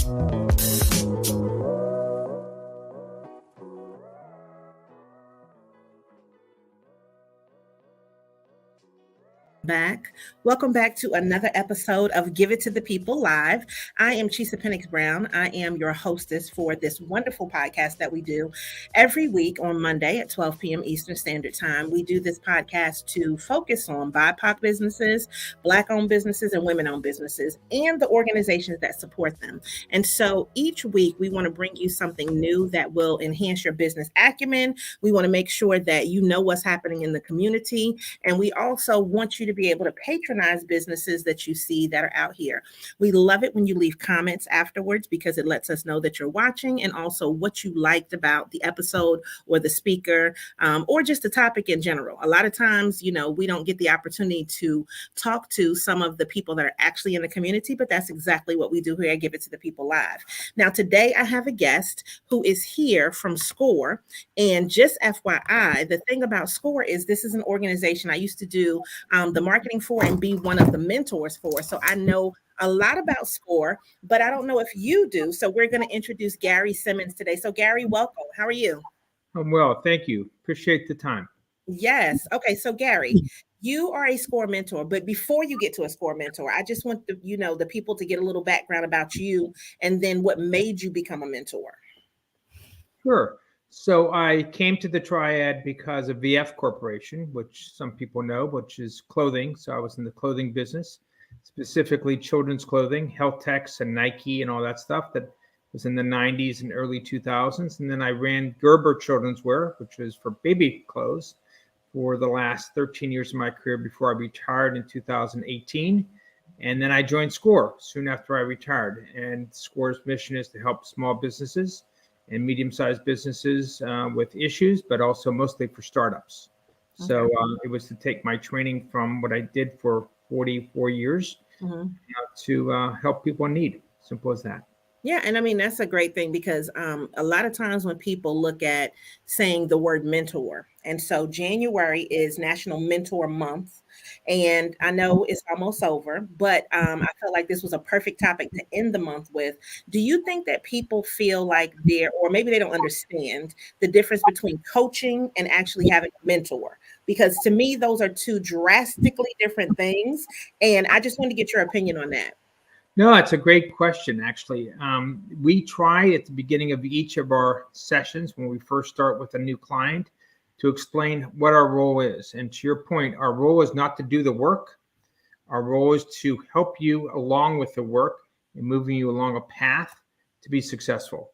Back. Welcome back to another episode of Give It to the People Live. I am Chisa Penix Brown. I am your hostess for this wonderful podcast that we do every week on Monday at 12 p.m. Eastern Standard Time. We do this podcast to focus on BIPOC businesses, Black-owned businesses, and women-owned businesses, and the organizations that support them. And so each week we want to bring you something new that will enhance your business acumen. We want to make sure that you know what's happening in the community, and we also want you to be able to patronize businesses that you see that are out here. We love it when you leave comments afterwards because it lets us know that you're watching and also what you liked about the episode or the speaker or just the topic in general. A lot of times, we don't get the opportunity to talk to some of the people that are actually in the community, but that's exactly what we do here at Give It to the People Live. Now, today I have a guest who is here from SCORE. And just FYI, the thing about SCORE is this is an organization I used to do the marketing for and be one of the mentors for. So I know a lot about SCORE, but I don't know if you do. So we're going to introduce Gary Simmons today. So Gary, welcome. How are you? I'm well. Thank you. Appreciate the time. Yes. Okay. So Gary, you are a SCORE mentor, but before you get to a SCORE mentor, I just want the people to get a little background about you and then what made you become a mentor. Sure. So I came to the Triad because of VF Corporation, which some people know, which is clothing. So I was in the clothing business, specifically children's clothing, Health Techs and Nike and all that stuff that was in the 90s and early 2000s. And then I ran Gerber Childrenswear, which was for baby clothes, for the last 13 years of my career before I retired in 2018. And then I joined SCORE soon after I retired. And SCORE's mission is to help small businesses and medium-sized businesses with issues, but also mostly for startups. Okay. So it was to take my training from what I did for 44 years to help people in need. Simple as that. Yeah. And I mean, that's a great thing because a lot of times when people look at saying the word mentor, and so January is National Mentor Month. And I know it's almost over, but I felt like this was a perfect topic to end the month with. Do you think that people feel like or maybe they don't understand the difference between coaching and actually having a mentor? Because to me, those are two drastically different things. And I just want to get your opinion on that. No, it's a great question, actually. We try at the beginning of each of our sessions when we first start with a new client to explain what our role is. And to your point, our role is not to do the work. Our role is to help you along with the work and moving you along a path to be successful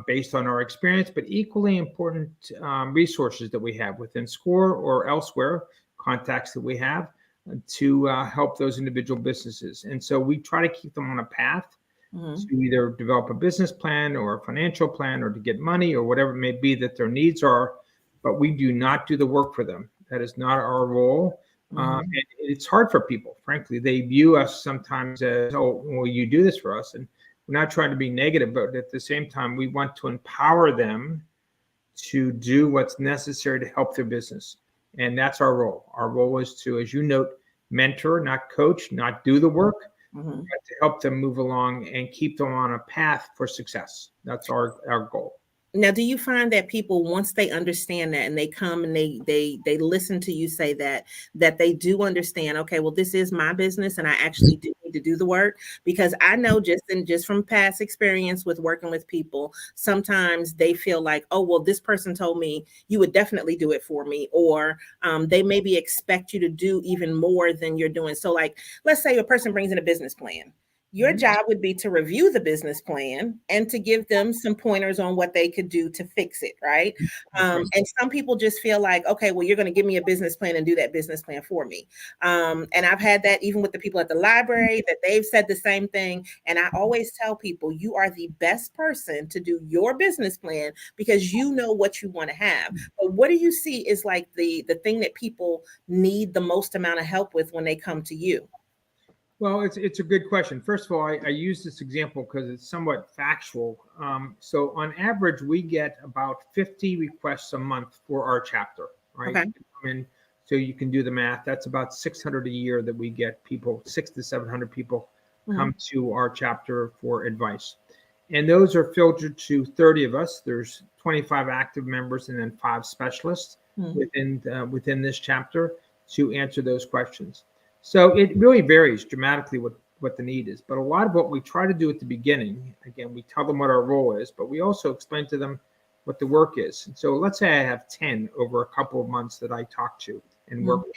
based on our experience, but equally important resources that we have within SCORE or elsewhere, contacts that we have to help those individual businesses. And so we try to keep them on a path to either develop a business plan or a financial plan or to get money or whatever it may be that their needs are. But we do not do the work for them. That is not our role. And it's hard for people, frankly. They view us sometimes as, oh, well, you do this for us. And we're not trying to be negative, but at the same time, we want to empower them to do what's necessary to help their business. And that's our role. Our role is to, as you note, mentor, not coach, not do the work, but to help them move along and keep them on a path for success. That's our goal. Now, do you find that people, once they understand that and they come and they listen to you say that they do understand, okay, well, this is my business and I actually do need to do the work? Because I know just from past experience with working with people, sometimes they feel like, oh, well, this person told me you would definitely do it for me, or they maybe expect you to do even more than you're doing. So like, let's say a person brings in a business plan. Your job would be to review the business plan and to give them some pointers on what they could do to fix it, right? And some people just feel like, okay, well, you're going to give me a business plan and do that business plan for me. And I've had that even with the people at the library, that they've said the same thing. And I always tell people, you are the best person to do your business plan because you know what you want to have. But what do you see is like the thing that people need the most amount of help with when they come to you? Well, it's a good question. First of all, I use this example because it's somewhat factual. So on average, we get about 50 requests a month for our chapter, right? Okay. And so you can do the math. That's about 600 a year that we get people, 600 to 700 people come to our chapter for advice. And those are filtered to 30 of us. There's 25 active members and then 5 specialists within this chapter to answer those questions. So it really varies dramatically what the need is. But a lot of what we try to do at the beginning, again, we tell them what our role is, but we also explain to them what the work is. And so let's say I have 10 over a couple of months that I talk to and work with.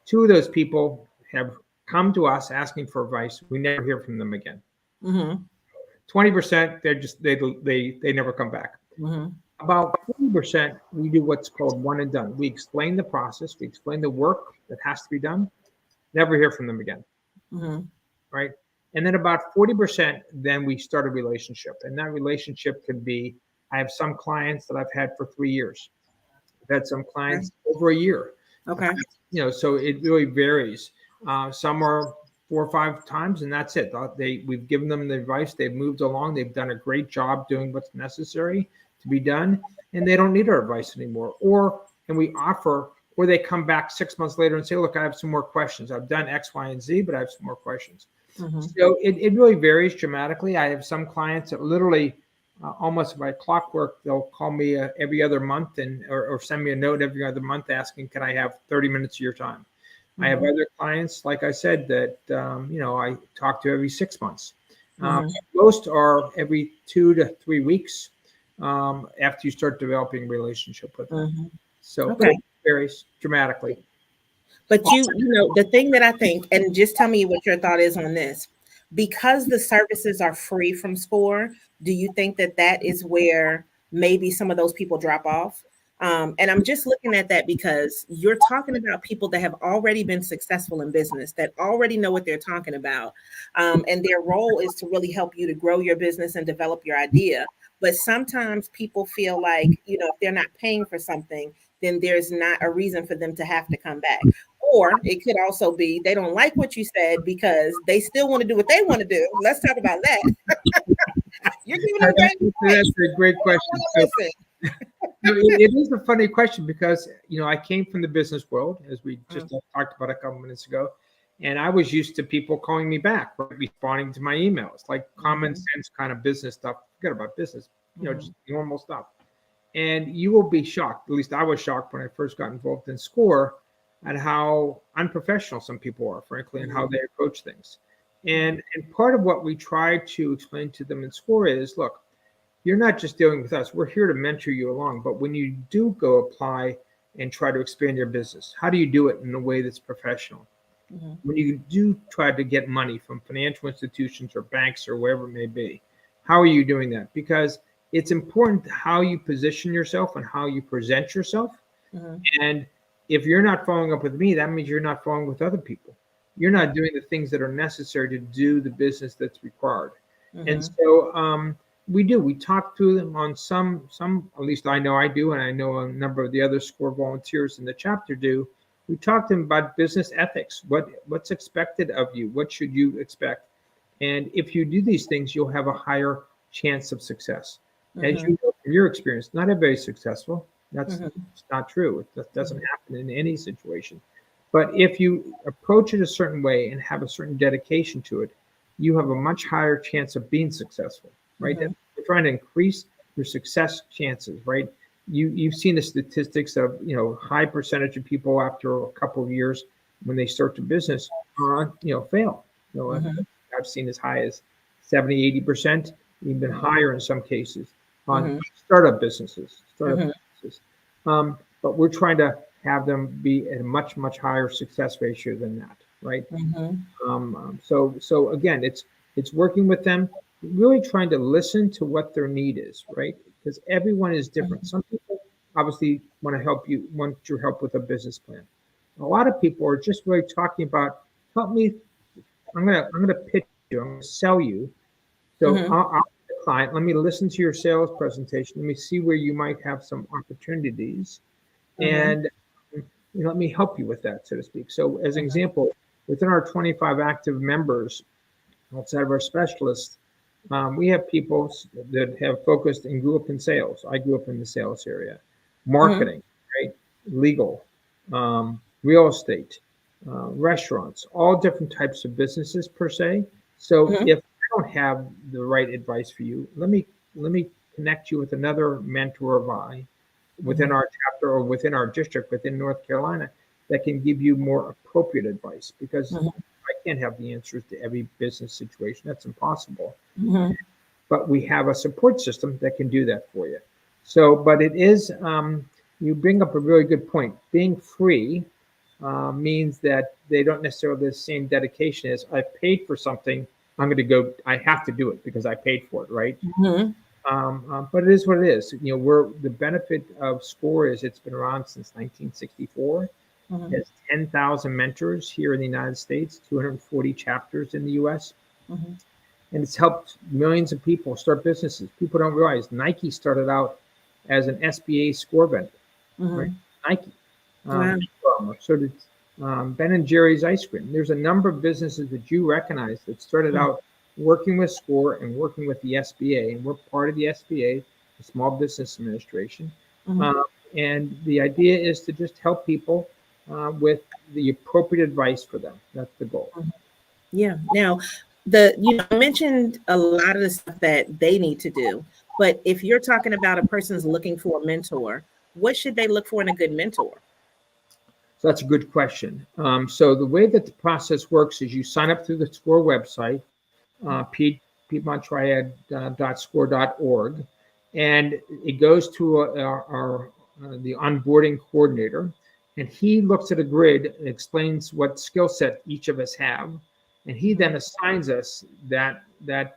2 of those people have come to us asking for advice. We never hear from them again. 20%, they're just they never come back. About 40%, we do what's called one and done. We explain the process, we explain the work that has to be done, never hear from them again. Right? And then about 40%, then we start a relationship. And that relationship could be, I have some clients that I've had for 3 years. I've had some clients over a year. Okay. So it really varies. Some are 4 or 5 times, and that's it. We've given them the advice. They've moved along. They've done a great job doing what's necessary to be done, and they don't need our advice anymore. Or they come back 6 months later and say, look, I have some more questions. I've done X, Y, and Z, but I have some more questions. So it really varies dramatically. I have some clients that literally almost by clockwork, they'll call me every other month or send me a note every other month asking, can I have 30 minutes of your time? I have other clients, like I said, that, I talk to every 6 months. Most are every 2 to 3 weeks after you start developing a relationship with them. So it varies dramatically. But the thing that I think, and just tell me what your thought is on this, because the services are free from SCORE, do you think that is where maybe some of those people drop off? And I'm just looking at that because you're talking about people that have already been successful in business, that already know what they're talking about. And their role is to really help you to grow your business and develop your idea. But sometimes people feel like, if they're not paying for something, then there's not a reason for them to have to come back. Or it could also be they don't like what you said because they still want to do what they want to do. Let's talk about that. You're giving them That's a great question. It is a funny question because, I came from the business world, as we just talked about a couple minutes ago, and I was used to people calling me back, responding to my emails, like common sense kind of business stuff. Forget about business, just normal stuff. And you will be shocked, at least I was shocked when I first got involved in SCORE, at how unprofessional some people are, frankly, and how they approach things. And part of what we try to explain to them in SCORE is, look, you're not just dealing with us. We're here to mentor you along. But when you do go apply and try to expand your business, how do you do it in a way that's professional? When you do try to get money from financial institutions or banks or wherever it may be, how are you doing that? Because it's important how you position yourself and how you present yourself. And if you're not following up with me, that means you're not following with other people. You're not doing the things that are necessary to do the business that's required. And so we talk to them on some, at least I know I do, and I know a number of the other SCORE volunteers in the chapter do. We talk to them about business ethics. What's expected of you? What should you expect? And if you do these things, you'll have a higher chance of success. As you know from your experience, not everybody's successful. That's not true. It doesn't happen in any situation. But if you approach it a certain way and have a certain dedication to it, you have a much higher chance of being successful, right? We're trying to increase your success chances, right? You've seen the statistics of, high percentage of people after a couple of years when they start their business, fail. I've seen as high as 70, 80%, even higher in some cases on startup businesses. But we're trying to have them be at a much, much higher success ratio than that, right? So again, it's working with them, really trying to listen to what their need is, right? Because everyone is different. Some people obviously want your help with a business plan. A lot of people are just really talking about, help me. I'm gonna pitch you. I'm gonna sell you. So I'll be the client. Let me listen to your sales presentation. Let me see where you might have some opportunities, and let me help you with that, so to speak. So as an example, within our 25 active members, outside of our specialists, we have people that have focused and grew up in sales. I grew up in the sales area, marketing, right? Legal, real estate, restaurants, all different types of businesses per se. So if I don't have the right advice for you, let me connect you with another mentor of mine within our chapter or within our district within North Carolina that can give you more appropriate advice, because Mhm. I can't have the answers to every business situation. That's impossible. Mhm. But we have a support system that can do that for you. So, but it is, you bring up a really good point. Being free means that they don't necessarily have the same dedication as I paid for something. I'm going to go, I have to do it because I paid for it, right? Mhm. But it is what it is. You know, the benefit of SCORE is it's been around since 1964. It Mhm. has 10,000 mentors here in the United States, 240 chapters in the US, Mhm. and it's helped millions of people start businesses. People don't realize Nike started out as an SBA SCORE vendor, right? Mhm. Nike, Wow. Under Armour, so did Ben and Jerry's ice cream. There's a number of businesses that you recognize that started Mhm. out working with SCORE and working with the SBA, and we're part of the SBA, the Small Business Administration. Mhm. Um, and the idea is to just help people with the appropriate advice for them. That's the goal. Mhm. Yeah. Now, I mentioned a lot of the stuff that they need to do, but if you're talking about a person's looking for a mentor, what should they look for in a good mentor? So that's a good question. So the way that the process works is you sign up through the SCORE website, piedmonttriad.score.org, and it goes to the onboarding coordinator, and he looks at a grid and explains what skill set each of us have, and he Mhm. then assigns us that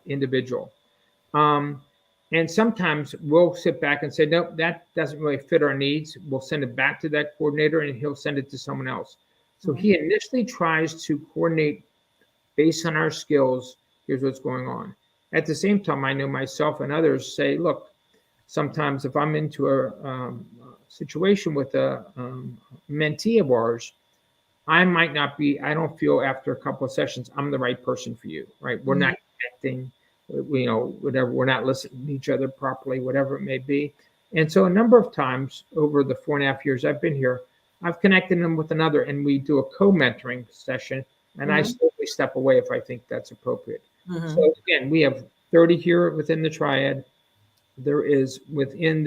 individual. Um, and sometimes we'll sit back and say, nope, that doesn't really fit our needs. We'll send it back to that coordinator and he'll send it to someone else. So Mhm. he initially tries to coordinate based on our skills. Here's what's going on. At the same time, I know myself and others say, look, sometimes if I'm into a situation with a mentee of ours, I don't feel after a couple of sessions, I'm the right person for you, right? We're Mhm. not connecting, whatever, we're not listening to each other properly, whatever it may be. And so a number of times over the 4.5 years I've been here, I've connected them with another and we do a co-mentoring session and I Mhm. slowly step away if I think that's appropriate. Mhm. So again, we have 30 here within the triad. There is within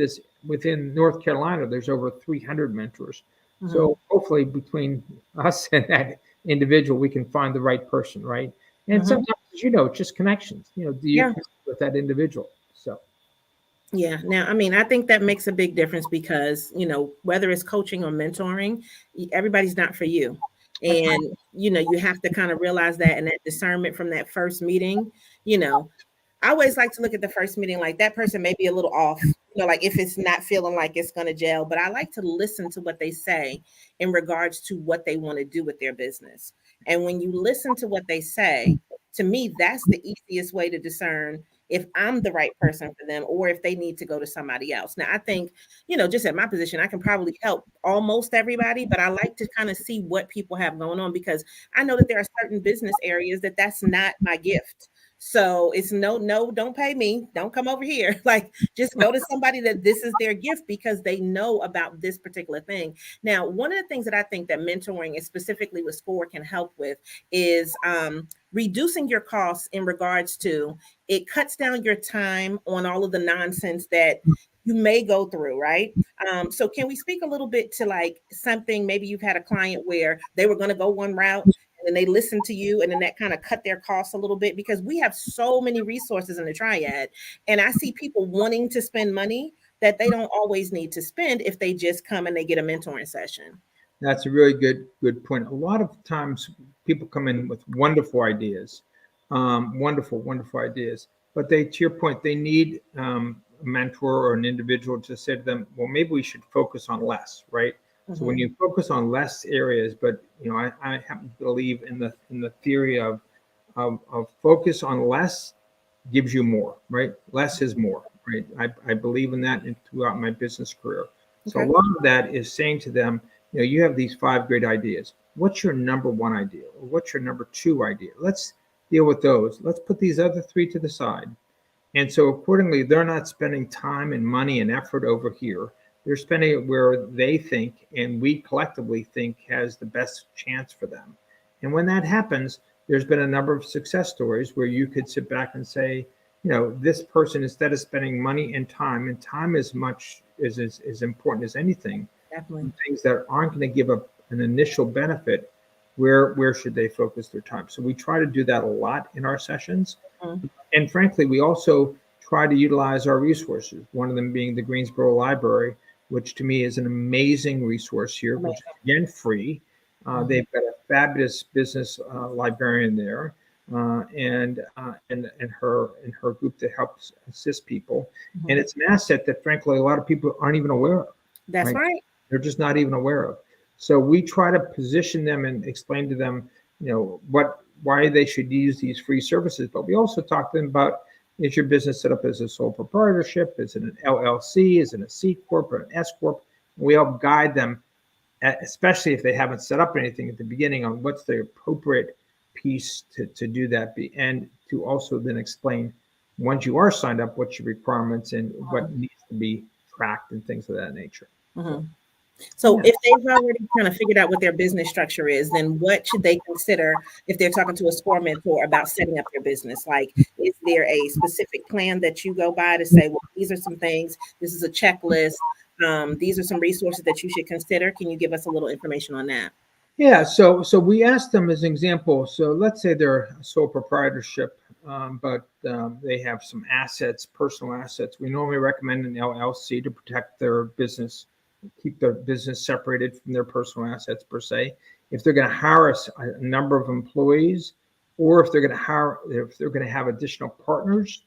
North Carolina, there's over 300 mentors. Mhm. So hopefully between us and that individual, we can find the right person, right? And Mhm. sometimes, as you know, it's just connections. Do you Yeah. connect with that individual? So Yeah. Now, I mean, I think that makes a big difference because, whether it's coaching or mentoring, everybody's not for you. that's right. And, you have to kind of realize that and that discernment from that first meeting, you know, I always like to look at the first meeting like that person may be a little off, like if it's not feeling like it's going to gel, but I like to listen to what they say in regards to what they want to do with their business. And when you listen to what they say, to me, that's the easiest way to discern if I'm the right person for them or if they need to go to somebody else. Now, I think, just at my position, I can probably help almost everybody, but I like to kind of see what people have going on because I know that there are certain business areas that's not my gift. So it's no, no, don't pay me. Don't come over here. Like, just go to somebody that this is their gift because they know about this particular thing. Now, one of the things that I think that mentoring, and specifically with SCORE, can help with is reducing your costs in regards to it cuts down your time on all of the nonsense that you may go through, right? So can we speak a little bit to like something, maybe you've had a client where they were going to go one route and then they listened to you and then that kind of cut their costs a little bit because we have so many resources in the triad and I see people wanting to spend money that they don't always need to spend if they just come and they get a mentoring session. That's a really good point. A lot of times people come in with wonderful ideas, wonderful ideas, but to your point, they need a mentor or an individual to say to them, well, maybe we should focus on less, right? So when Mhm. you focus on less areas, but I happen to believe in the theory of focus on less gives you more, right? Less is more, right? I believe in that throughout my business career. So a Okay. lot of that is saying to them, you have these 5 great ideas. What's your number one idea? Or what's your number two idea? Let's deal with those. Let's put these other 3 to the side. And so accordingly, they're not spending time and money and effort over here. They're spending it where they think and we collectively think has the best chance for them. And when that happens, there's been a number of success stories where you could sit back and say, this person, instead of spending money and time as much is important as anything, Definitely. things that aren't going to give up an initial benefit, where should they focus their time? So we try to do that a lot in our sessions. Mhm. And frankly, we also try to utilize our resources, one of them being the Greensboro Library, which to me is an amazing resource here, which is Amazing. again free. Mhm. They've got a fabulous business librarian there, and her group that helps assist people. And Mhm. it's an asset that frankly a lot of people aren't even aware of, That's right? right. They're just not even aware of. So we try to position them and explain to them, why they should use these free services. But we also talk to them about, is your business set up as a sole proprietorship? Is it an LLC? Is it a C corp or an S corp? We help guide them, especially if they haven't set up anything at the beginning, on what's the appropriate piece to do that, and to also then explain, once you are signed up, what's your requirements and what Mhm. needs to be tracked and things of that nature. So, Mhm. So yeah. if they've already kind of figured out what their business structure is, then what should they consider if they're talking to a SCORE mentor about setting up their business? Like, is there a specific plan that you go by to say, well, these are some things, this is a checklist, these are some resources that you should consider? Can you give us a little information on that? Yeah, so we asked them as an example. So let's say they're a sole proprietorship, but they have some assets, personal assets. We normally recommend an LLC to protect their business, keep their business separated from their personal assets per se. If they're going to hire a number of employees, or if they're going to have additional partners,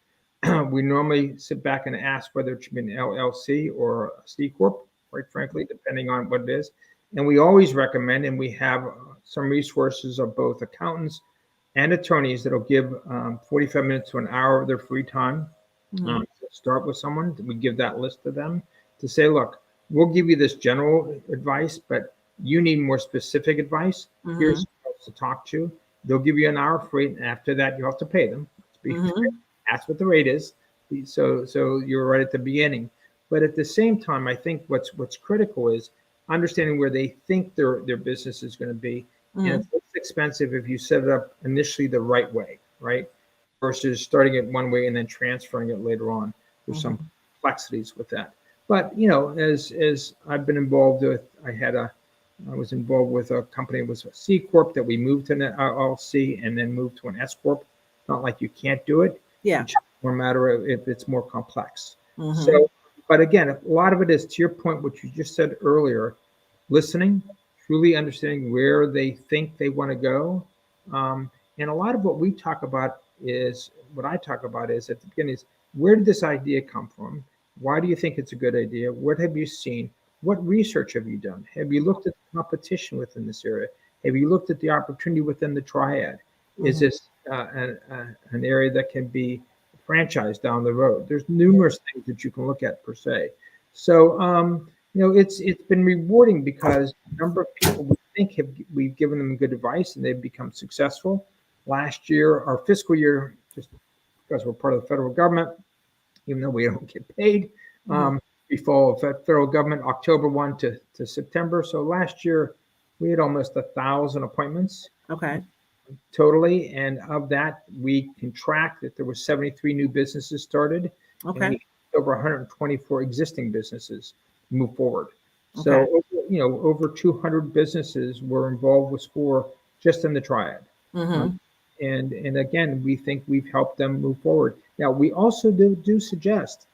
we normally sit back and ask whether it should be an LLC or a C corp. Quite frankly, depending on what it is. And we always recommend, and we have some resources of both accountants and attorneys that'll give 45 minutes to an hour of their free time. Mhm. To start with someone, we give that list to them to say, look, we'll give you this general advice, but you need more specific advice. Here's Mhm. who else to talk to. They'll give you an hour free, and after that, you have to pay them. Mhm. That's what the rate is. So you're right at the beginning. But at the same time, I think what's critical is understanding where they think their business is going to be. And Mhm. it's less expensive if you set it up initially the right way, right? Versus starting it one way and then transferring it later on. There's some Mhm. complexities with that. But as I've been involved with, I was involved with a company that was a C corp that we moved to an LLC and then moved to an S corp. Not like you can't do it. Yeah. It's just more a matter of if it's more complex. Mhm. So, but again, a lot of it is to your point, what you just said earlier, listening, truly understanding where they think they want to go. And a lot of what I talk about is at the beginning is, where did this idea come from? Why do you think it's a good idea? What have you seen? What research have you done? Have you looked at the competition within this area? Have you looked at the opportunity within the triad? Is Mhm. this an area that can be franchised down the road? There's Yeah. numerous things that you can look at per se. So it's been rewarding because a number of people we think we've given them good advice and they've become successful. Last year, our fiscal year, just because we're part of the federal government, even though we don't get paid, Mhm. we follow federal government October 1 to September. So last year, we had almost 1,000 appointments Okay. totally. And of that, we can track that there were 73 new businesses started, and Okay. we over 124 existing businesses move forward. Okay. So over 200 businesses were involved with SCORE just in the triad. Um, Mhm. and again, we think we've helped them move forward. Now, we also do suggest,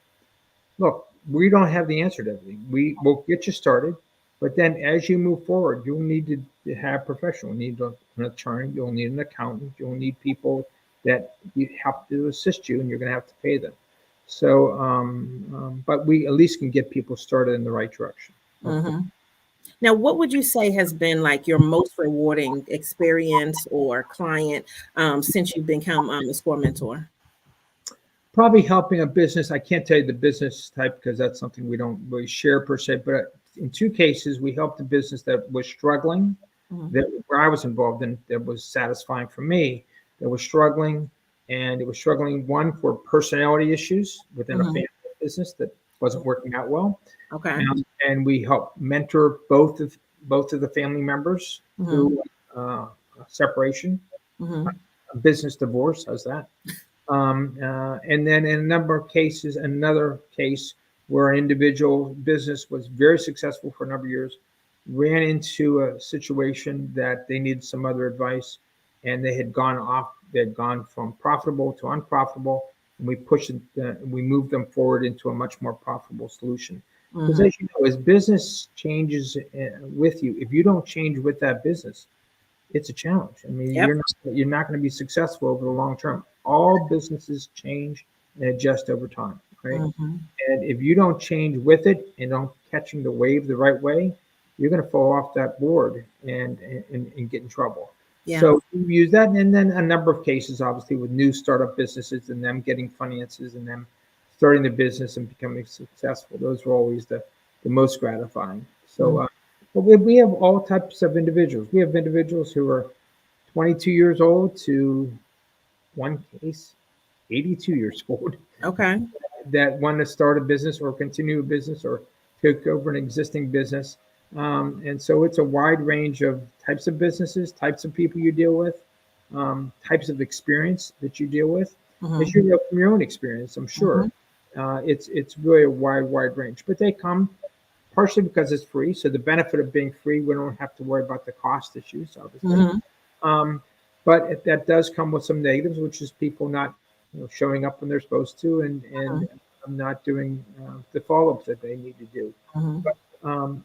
look, we don't have the answer to everything. We will get you started, but then as you move forward, you'll need to have professional. You need an attorney. You'll need an accountant. You'll need people that you have to assist you, and you're going to have to pay them. So, but we at least can get people started in the right direction. Hopefully. Mhm. Now, what would you say has been like your most rewarding experience or client since you've become a SCORE mentor? Probably helping a business. I can't tell you the business type because that's something we don't really share per se. But in two cases, we helped a business that was struggling, Mhm. that where I was involved in, that was satisfying for me, that was struggling, and it was struggling one for personality issues within a Mhm. family business that wasn't working out well, Okay. and we helped mentor both of the family members Mhm. through separation. Mm-hmm. A business divorce, how's that? And then in a number of cases, another case where an individual business was very successful for a number of years, ran into a situation that they needed some other advice, and they had gone from profitable to unprofitable, and we moved them forward into a much more profitable solution. Because Mm-hmm. as you know, as business changes with you, if you don't change with that business, it's a challenge. I mean, Yep. you're not going to be successful over the long term. All businesses change and adjust over time, right? Mm-hmm. And if you don't change with it and don't catching the wave the right way, you're going to fall off that board and get in trouble. Yeah. So we use that, and then a number of cases, obviously, with new startup businesses and them getting finances and them starting the business and becoming successful. Those are always the most gratifying. So, Mm-hmm. but we have all types of individuals. We have individuals who are 22 years old to one case, 82 years old Okay. that want to start a business or continue a business or take over an existing business. And so it's a wide range of types of businesses, types of people you deal with, types of experience that you deal with. As Mm-hmm. you know from your own experience, I'm Mm-hmm. sure. It's really a wide range, but they come partially because it's free. So the benefit of being free, we don't have to worry about the cost issues, obviously. Mm-hmm. Um, but that does come with some negatives, which is people not showing up when they're supposed to and not doing the follow-ups that they need to do. Mm-hmm. But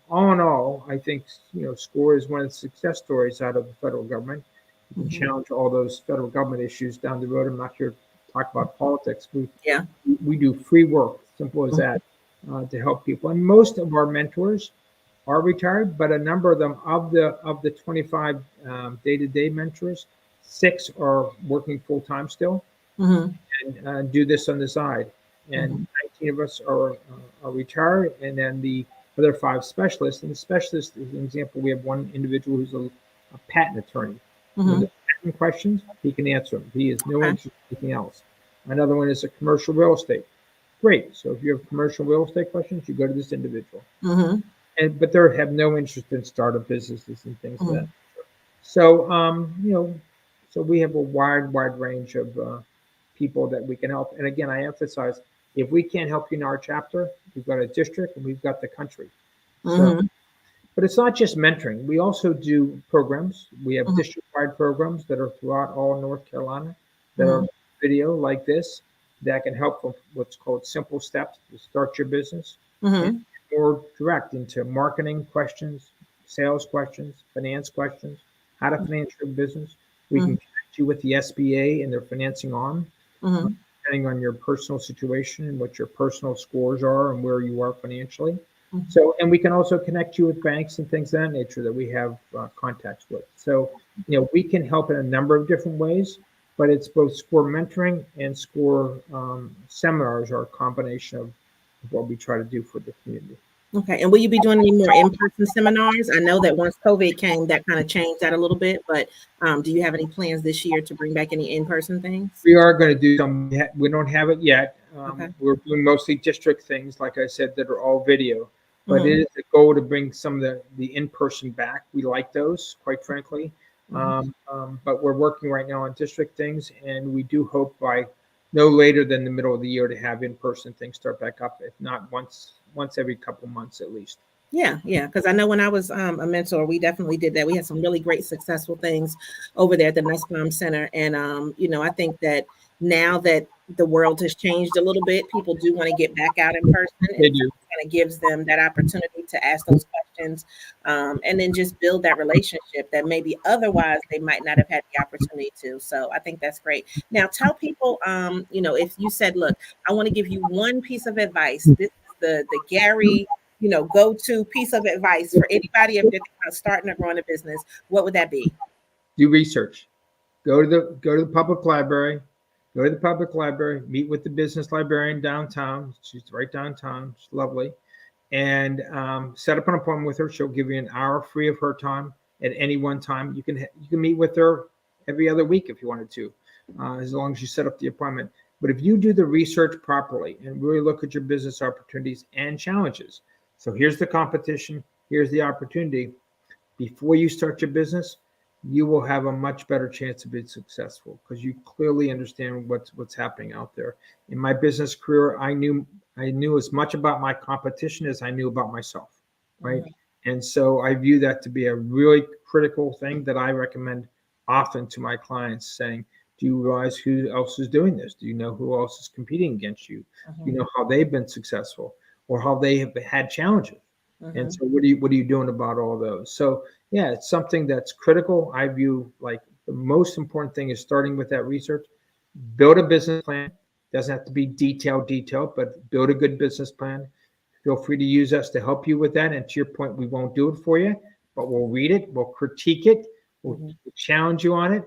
all in all, I think SCORE is one of the success stories out of the federal government. You can Mm-hmm. challenge all those federal government issues down the road. I'm not here to talk about politics. Yeah. We do free work, simple as that, to help people. And most of our mentors are retired, but a number of them of the 25 day-to-day mentors, 6 are working full time still Mm-hmm. and do this on the side. And Mm-hmm. 19 of us are retired, and then the other 5 specialists. And the specialist, as an example, we have one individual who's a patent attorney. When Mm-hmm. the patent questions, he can answer them. He has no Okay. interest in anything else. Another one is a commercial real estate. Great. So if you have commercial real estate questions, you go to this individual. Mm-hmm. But they have no interest in startup businesses and things of that. Mm-hmm. So so we have a wide range of people that we can help. And again, I emphasize, if we can't help you in our chapter, we've got a district and we've got the country. So, Mm-hmm. but it's not just mentoring. We also do programs. We have district-wide programs that are throughout all North Carolina that are Mm-hmm. video like this that can help with what's called simple steps to start your business and Mm-hmm. more direct into marketing questions, sales questions, finance questions, how to finance your business. We can connect you with the SBA and their financing arm, Mm-hmm. depending on your personal situation and what your personal scores are and where you are financially. Mm-hmm. So, and we can also connect you with banks and things of that nature that we have contacts with. So, we can help in a number of different ways, but it's both SCORE mentoring and SCORE seminars are a combination of what we try to do for the community. Okay. And will you be doing any more in-person seminars? I know that once COVID came, that kind of changed that a little bit, but do you have any plans this year to bring back any in-person things? We are going to do some. We don't have it yet. Okay. We're doing mostly district things, like I said, that are all video. But Mm-hmm. it is a goal to bring some of the in-person back. We like those, quite frankly. Mm-hmm. But we're working right now on district things, and we do hope by no later than the middle of the year to have in-person things start back up, if not once every couple months at least. Yeah, yeah. Because I know when I was a mentor, we definitely did that. We had some really great, successful things over there at the Nussbaum Center, and I think that now that the world has changed a little bit, people do want to get back out in person, and They so do. it kind of gives them that opportunity to ask those questions, and then just build that relationship that maybe otherwise they might not have had the opportunity to. So I think that's great. Now, tell people, if you said, "Look, I want to give you one piece of advice. This is the Gary." Go-to piece of advice for anybody if they're thinking about starting or growing a business, what would that be? Do research. Go to the public library. Go to the public library. Meet with the business librarian downtown. She's right downtown. She's lovely. And set up an appointment with her. She'll give you an hour free of her time at any one time. You can meet with her every other week if you wanted to, as long as you set up the appointment. But if you do the research properly and really look at your business opportunities and challenges, so here's the competition, here's the opportunity. Before you start your business, you will have a much better chance of being successful because you clearly understand what's happening out there. In my business career, I knew as much about my competition as I knew about myself, right? Mhm. And so I view that to be a really critical thing that I recommend often to my clients, saying, do you realize who else is doing this? Do you know who else is competing against you? Do you Mhm. know how they've been successful or how they have had challenges? And Mhm. so what are you doing about all those? So yeah, it's something that's critical. I view like the most important thing is starting with that research. Build a business plan. Doesn't have to be detailed, but build a good business plan. Feel free to use us to help you with that. And to your point, we won't do it for you, but we'll read it, we'll critique it, we'll Mhm. challenge you on it.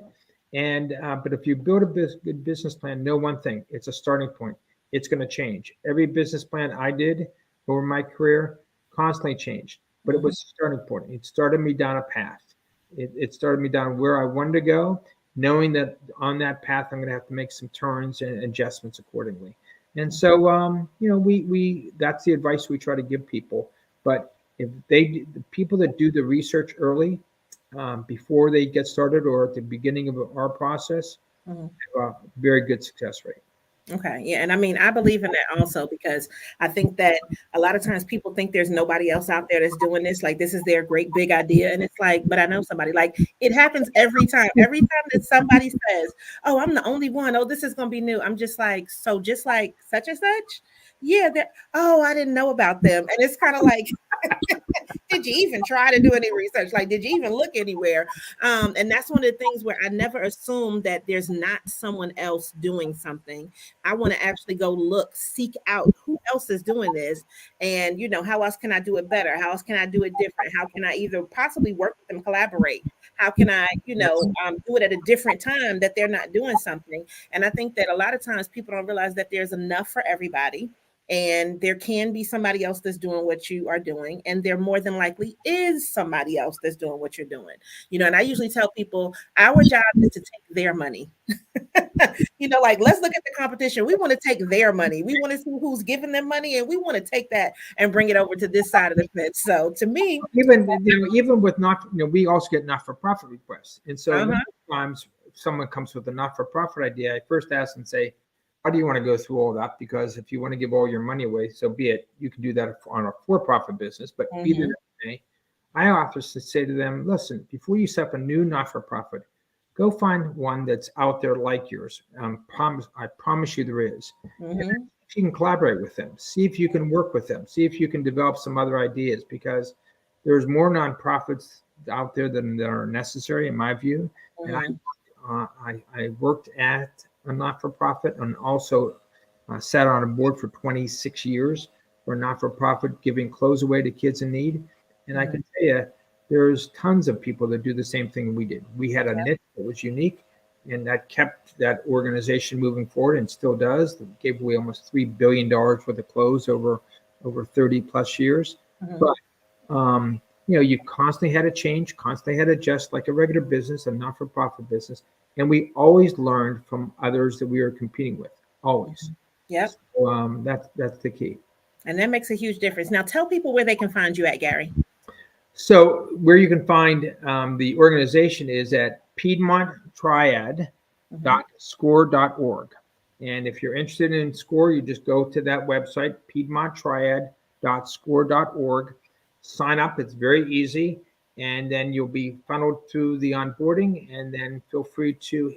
And but if you build a good business plan, know one thing: it's a starting point. It's going to change. Every business plan I did over my career constantly changed, but it Mhm. was a starting point. It started me down a path. It started me down where I wanted to go, knowing that on that path I'm going to have to make some turns and adjustments accordingly. And so, we that's the advice we try to give people. But if the people that do the research early, before they get started or at the beginning of our process, Mhm. have a very good success rate. Okay. Yeah. And I mean, I believe in that also because I think that a lot of times people think there's nobody else out there that's doing this. Like, this is their great big idea. And it's like, but I know somebody. Like, it happens every time. Every time that somebody says, oh, I'm the only one. Oh, this is going to be new. I'm just like, so just like such and such. Yeah. Oh, I didn't know about them. And it's kind of like, did you even try to do any research? Like, did you even look anywhere? And that's one of the things where I never assume that there's not someone else doing something. I want to actually go look, seek out who else is doing this, and how else can I do it better? How else can I do it different? How can I either possibly work with them, collaborate? How can I, do it at a different time that they're not doing something? And I think that a lot of times people don't realize that there's enough for everybody, and there can be somebody else that's doing what you are doing, and there more than likely is somebody else that's doing what you're doing. And I usually tell people our job is to take their money. Like, let's look at the competition. We want to take their money. We want to see who's giving them money, and we want to take that and bring it over to this side of the fence. So to me, Even with not, we also get not-for-profit requests, and so a lot uh-huh. of times if someone comes with a not-for-profit idea, I first ask and say, "Why do you want to go through all that?" Because if you want to give all your money away, so be it. You can do that on a for-profit business, but be that Hmm. may, I often say to them, "Listen, before you set up a new not-for-profit, go find one that's out there like yours. I promise you there is." And Hmm. if you can collaborate with them, see if you can work with them, see if you can develop some other ideas, because there's more nonprofits out there than that are necessary, in my view. And Hmm. I worked at a not-for-profit and also sat on a board for 26 years for a not-for-profit giving clothes away to kids in need. And I Hmm. can tell you, there's tons of people that do the same thing we did. We had a Yep. niche that was unique, and that kept that organization moving forward and still does. It gave away almost $3 billion worth of clothes over 30 plus years. Hmm. But you constantly had to change, constantly had to adjust like a regular business, a not-for-profit business. And we always learned from others that we were competing with, always. Hmm. Yep. So that's the key. And that makes a huge difference. Now tell people where they can find you at, Gary. So where you can find the organization is at Hmm. piedmonttriad.score.org. And if you're interested in SCORE, you just go to that website, piedmonttriad.score.org. Sign up. It's very easy. And then you'll be funneled through the onboarding. And then feel free to,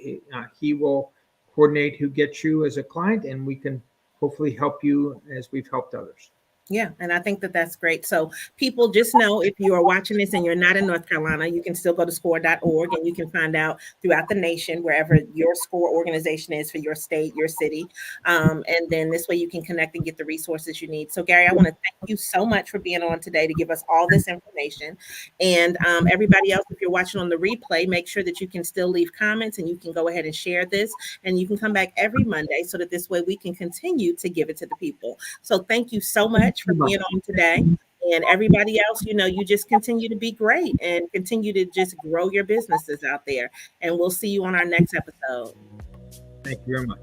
he will coordinate who gets you as a client, and we can hopefully help you as we've helped others. Yeah, and I think that that's great. So people just know, if you are watching this and you're not in North Carolina, you can still go to score.org, and you can find out throughout the nation, wherever your SCORE organization is for your state, your city. And then this way you can connect and get the resources you need. So Gary, I want to thank you so much for being on today to give us all this information. And everybody else, if you're watching on the replay, make sure that you can still leave comments, and you can go ahead and share this, and you can come back every Monday so that this way we can continue to give it to the people. So thank you so much for being on today. And everybody else, you just continue to be great and continue to just grow your businesses out there. And we'll see you on our next episode. Thank you very much.